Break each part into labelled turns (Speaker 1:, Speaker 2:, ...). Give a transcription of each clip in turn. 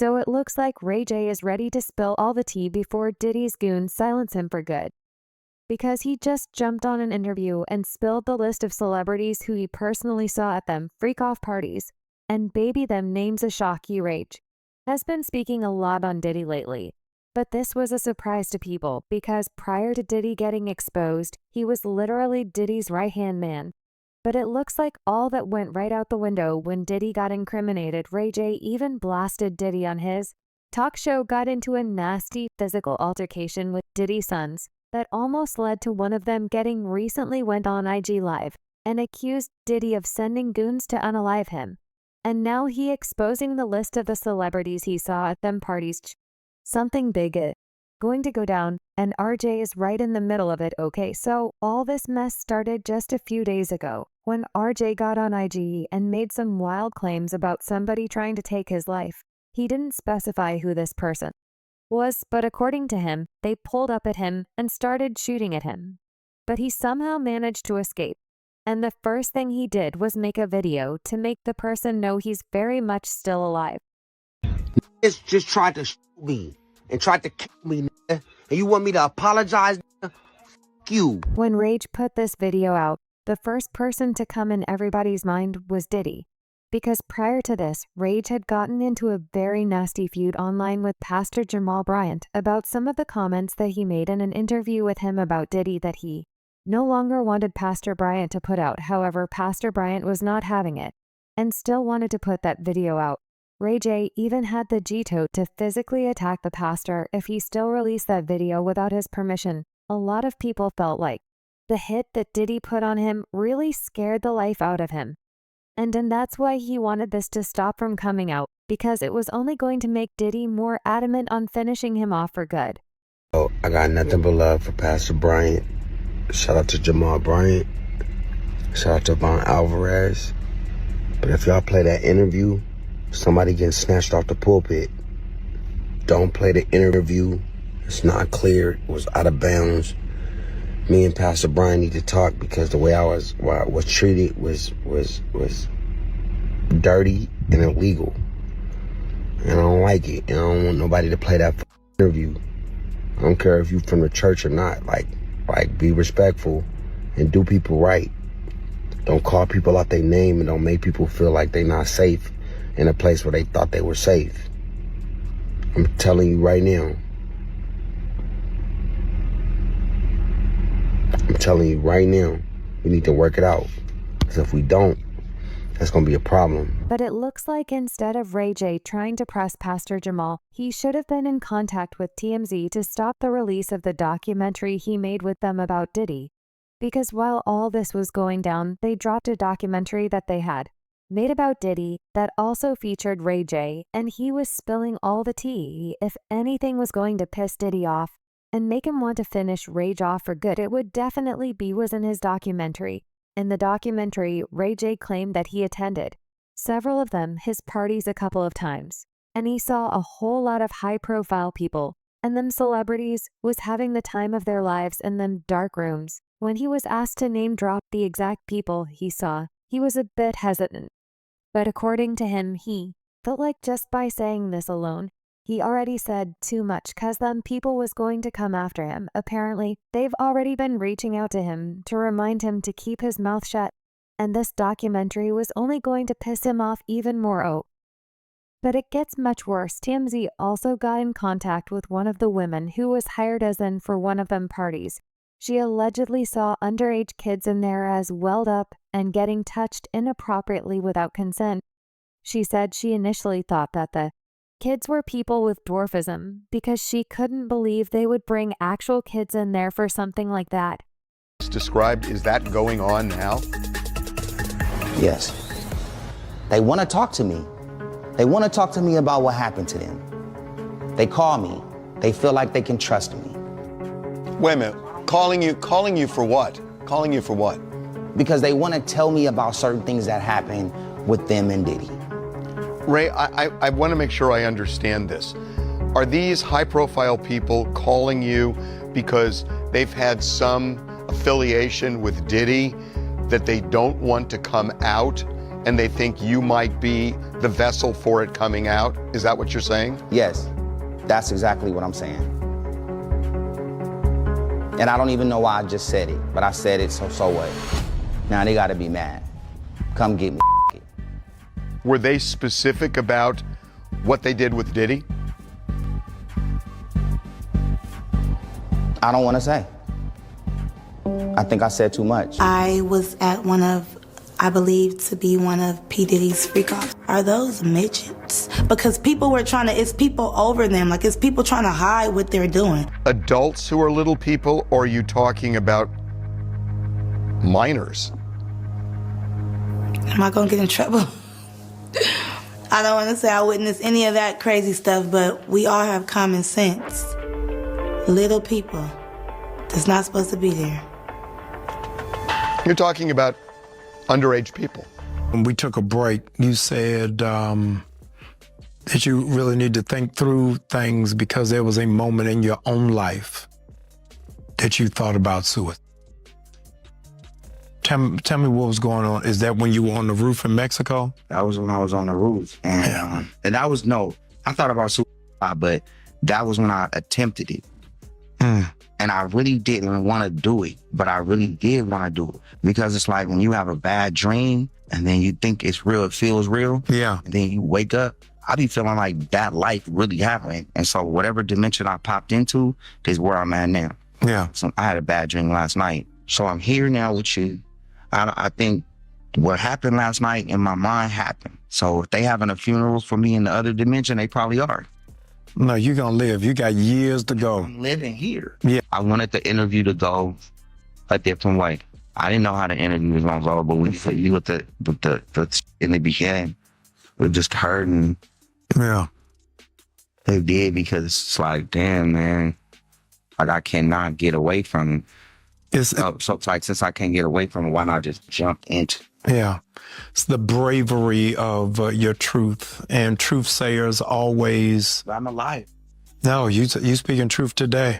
Speaker 1: So it looks like Ray J is ready to spill all the tea before Diddy's goons silence him for good. Because he just jumped on an interview and spilled the list of celebrities who he personally saw at them freak-off parties, and baby them names a shocky Rage has been speaking a lot on Diddy lately. But this was a surprise to people because prior to Diddy getting exposed, he was literally Diddy's right-hand man. But it looks like all that went right out the window when Diddy got incriminated. Ray J even blasted Diddy on his talk show, got into a nasty physical altercation with Diddy's sons that almost led to one of them getting recently went on IG Live and accused Diddy of sending goons to unalive him. And now he exposing the list of the celebrities he saw at them parties. Something big is going to go down, and RJ is right in the middle of it. Okay, so all this mess started just a few days ago when RJ got on IG and made some wild claims about somebody trying to take his life. He didn't specify who this person was, but according to him, they pulled up at him and started shooting at him. But he somehow managed to escape. And the first thing he did was make a video to make the person know he's very much still alive.
Speaker 2: It's just tried to shoot me and tried to kill me, nigga. And you want me to apologize, nigga? F you.
Speaker 1: When Rage put this video out, the first person to come in everybody's mind was Diddy. Because prior to this, Rage had gotten into a very nasty feud online with Pastor Jamal Bryant about some of the comments that he made in an interview with him about Diddy that he no longer wanted Pastor Bryant to put out. However, Pastor Bryant was not having it and still wanted to put that video out. Ray J even had the G-tote to physically attack the pastor if he still released that video without his permission. A lot of people felt like the hit that Diddy put on him really scared the life out of him. And that's why he wanted this to stop from coming out, because it was only going to make Diddy more adamant on finishing him off for good.
Speaker 2: Oh, I got nothing but love for Pastor Bryant. Shout out to Jamal Bryant. Shout out to Von Alvarez. But if y'all play that interview, somebody getting snatched off the pulpit. Don't play the interview. It's not clear. It was out of bounds. Me and Pastor Brian need to talk because the way I was treated was dirty and illegal. And I don't like it. And I don't want nobody to play that interview. I don't care if you from the church or not. Like be respectful and do people right. Don't call people out their name and don't make people feel like they're not safe in a place where they thought they were safe. I'm telling you right now. I'm telling you right now, we need to work it out. Because if we don't, that's going to be a problem.
Speaker 1: But it looks like instead of Ray J trying to press Pastor Jamal, he should have been in contact with TMZ to stop the release of the documentary he made with them about Diddy. Because while all this was going down, they dropped a documentary that they had made about Diddy that also featured Ray J, and he was spilling all the tea. If anything was going to piss Diddy off and make him want to finish Rage off for good, it would definitely be was in his documentary. In the documentary, Ray J claimed that he attended several of them his parties a couple of times, and he saw a whole lot of high-profile people, and them celebrities was having the time of their lives in them dark rooms. When he was asked to name drop the exact people he saw, he was a bit hesitant. But according to him, he felt like just by saying this alone, he already said too much cause them people was going to come after him. Apparently, they've already been reaching out to him to remind him to keep his mouth shut, and this documentary was only going to piss him off even more. Oh, but it gets much worse. TMZ also got in contact with one of the women who was hired as in for one of them parties. She allegedly saw underage kids in there as welled up and getting touched inappropriately without consent. She said she initially thought that the kids were people with dwarfism because she couldn't believe they would bring actual kids in there for something like that.
Speaker 3: It's described, is that going on now?
Speaker 4: Yes. They want to talk to me. They want to talk to me about what happened to them. They call me. They feel like they can trust me.
Speaker 3: Wait a minute. Calling you for what? Calling you for what?
Speaker 4: Because they want to tell me about certain things that happened with them and Diddy.
Speaker 3: Ray, I want to make sure I understand this. Are these high-profile people calling you because they've had some affiliation with Diddy that they don't want to come out and they think you might be the vessel for it coming out? Is that what you're saying?
Speaker 4: Yes, that's exactly what I'm saying. And I don't even know why I just said it, but I said it, so what? Now they gotta be mad. Come get me.
Speaker 3: Were they specific about what they did with Diddy?
Speaker 4: I don't wanna say. I think I said too much.
Speaker 5: I was at I believe to be one of P. Diddy's freakoffs. Are those midgets? Because it's people over them, like it's people trying to hide what they're doing.
Speaker 3: Adults who are little people, or are you talking about minors?
Speaker 5: Am I gonna get in trouble? I don't wanna say I witnessed any of that crazy stuff, but we all have common sense. Little people that's not supposed to be there.
Speaker 3: You're talking about underage people.
Speaker 6: When we took a break, you said that you really need to think through things because there was a moment in your own life that you thought about suicide. Tell me what was going on. Is that when you were on the roof in Mexico?
Speaker 4: That was when I was on the roof. And that was, I thought about suicide, but that was when I attempted it. And I really didn't want to do it, but I really did want to do it. Because it's like when you have a bad dream and then you think it's real, it feels real.
Speaker 6: Yeah.
Speaker 4: And then you wake up, I be feeling like that life really happened. And so whatever dimension I popped into is where I'm at now.
Speaker 6: Yeah.
Speaker 4: So I had a bad dream last night. So I'm here now with you. I think what happened last night in my mind happened. So if they having a funeral for me in the other dimension, they probably are.
Speaker 6: No, you're going to live. You got years to go.
Speaker 4: I'm living here.
Speaker 6: Yeah.
Speaker 4: I wanted the interview to go a different way. I didn't know how the interview was going to go, but when you with the in the beginning, it just hurting.
Speaker 6: Yeah.
Speaker 4: They did because it's like, damn, man, like I cannot get away from it. So it's like, since I can't get away from it, why not just jump into it?
Speaker 6: Yeah. It's the bravery of your truth, and truth sayers always.
Speaker 4: I'm alive.
Speaker 6: No, you speaking truth today.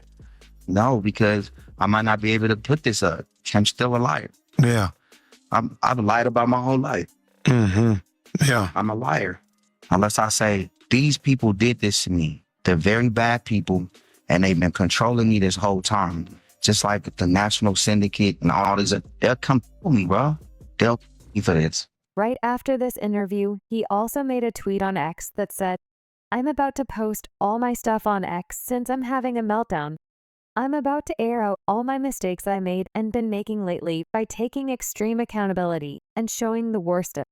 Speaker 4: No, because I might not be able to put this up. I'm still a liar.
Speaker 6: Yeah.
Speaker 4: I've lied about my whole life.
Speaker 6: Mm-hmm. Yeah.
Speaker 4: I'm a liar. Unless I say, these people did this to me. They're very bad people, and they've been controlling me this whole time. Just like the National Syndicate and all this. They'll come for me, bro. They'll kill me for this.
Speaker 1: Right after this interview, he also made a tweet on X that said, "I'm about to post all my stuff on X since I'm having a meltdown. I'm about to air out all my mistakes I made and been making lately by taking extreme accountability and showing the worst of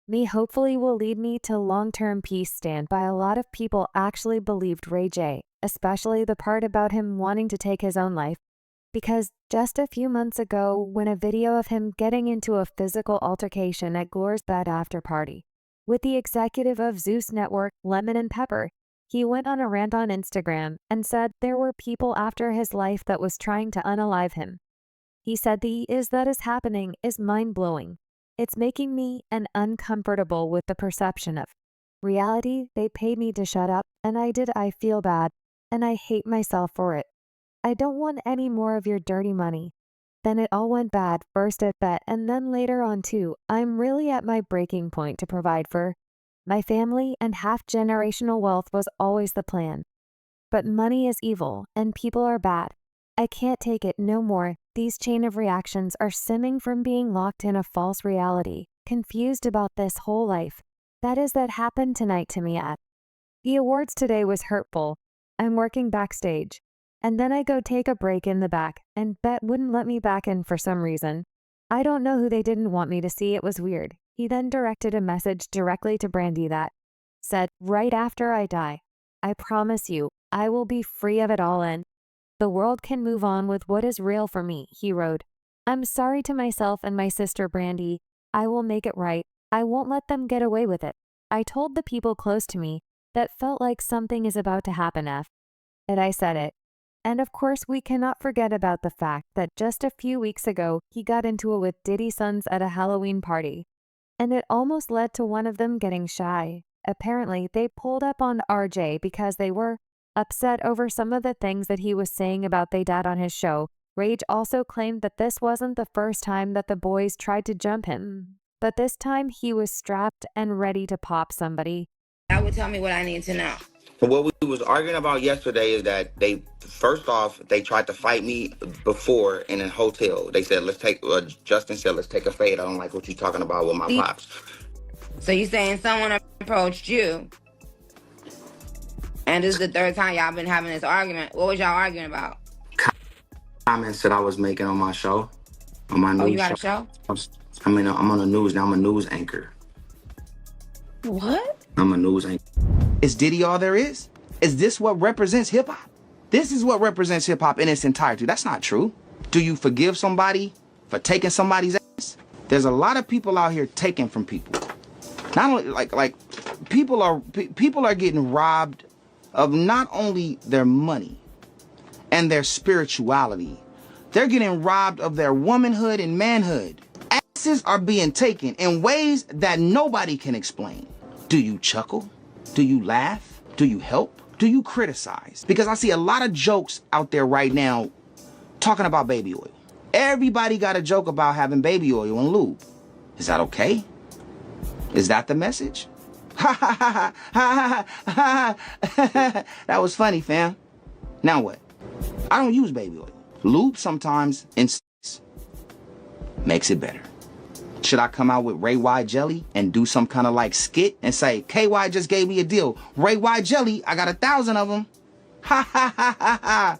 Speaker 1: me. Hopefully will lead me to long-term peace." Stand by a lot of people actually believed Ray J, especially the part about him wanting to take his own life. Because just a few months ago, when a video of him getting into a physical altercation at Glore's bed after party with the executive of Zeus Network, Lemon and Pepper, he went on a rant on Instagram and said there were people after his life that was trying to unalive him. He said that is happening is mind-blowing. It's making me uncomfortable with the perception of reality. They paid me to shut up, and I feel bad, and I hate myself for it. I don't want any more of your dirty money. Then it all went bad, first at Bet and then later on too. I'm really at my breaking point to provide for my family, and half-generational wealth was always the plan. But money is evil, and people are bad. I can't take it no more. These chain of reactions are stemming from being locked in a false reality, confused about this whole life. That happened tonight to me at the awards today was hurtful. I'm working backstage. And then I go take a break in the back, and Bet wouldn't let me back in for some reason. I don't know who they didn't want me to see. It was weird. He then directed a message directly to Brandy that said, "Right after I die, I promise you, I will be free of it all and the world can move on with what is real for me," he wrote. "I'm sorry to myself and my sister Brandy. I will make it right. I won't let them get away with it. I told the people close to me that felt like something is about to happen and I said it. And of course, we cannot forget about the fact that just a few weeks ago, he got into it with Diddy's sons at a Halloween party. And it almost led to one of them getting shy. Apparently, they pulled up on RJ because they were upset over some of the things that he was saying about their dad on his show. Rage also claimed that this wasn't the first time that the boys tried to jump him, but this time he was strapped and ready to pop somebody.
Speaker 7: That would tell me what I need to know.
Speaker 4: What we was arguing about yesterday is that they, first off, they tried to fight me before in a hotel. They said, Justin said, let's take a fade. I don't like what you're talking about with my pops.
Speaker 7: So you saying someone approached you, and this is the third time y'all been having this argument. What was y'all arguing about?
Speaker 4: Comments that I was making on my show, on my news show.
Speaker 7: Oh, you got a show?
Speaker 4: I'm on the news now. I'm a news anchor.
Speaker 7: What?
Speaker 4: I'm a news anchor. Is Diddy all there is? Is this what represents hip-hop? This is what represents hip-hop in its entirety. That's not true. Do you forgive somebody for taking somebody's ass? There's a lot of people out here taking from people. Not only like people are getting robbed of not only their money and their spirituality. They're getting robbed of their womanhood and manhood. Asses are being taken in ways that nobody can explain. Do you chuckle? Do you laugh? Do you help? Do you criticize? Because I see a lot of jokes out there right now talking about baby oil. Everybody got a joke about having baby oil and lube. Is that okay? Is that the message? That was funny, fam. Now what? I don't use baby oil. Lube sometimes makes it better. Should I come out with Ray Y Jelly and do some kind of like skit and say, KY just gave me a deal. Ray Y Jelly, I got 1,000 of them. Ha ha ha ha ha.